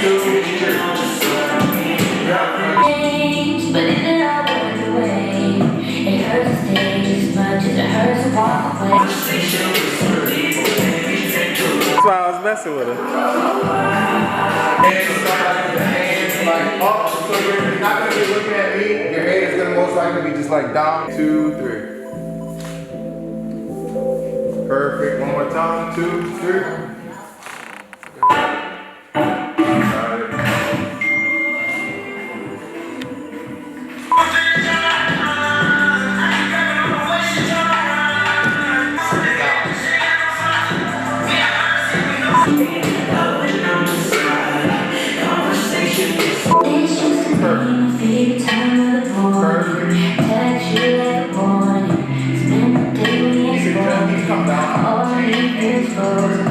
But it all went away. It hurts to stay as much as it hurts to walk away. That's why I was messing with her. Like up, so you're not gonna be looking at me. Your head is gonna most likely be just like down. 2, 3. Perfect. One more time. 2, 3.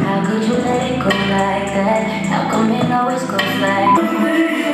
How could you let it go like that? How come it always goes like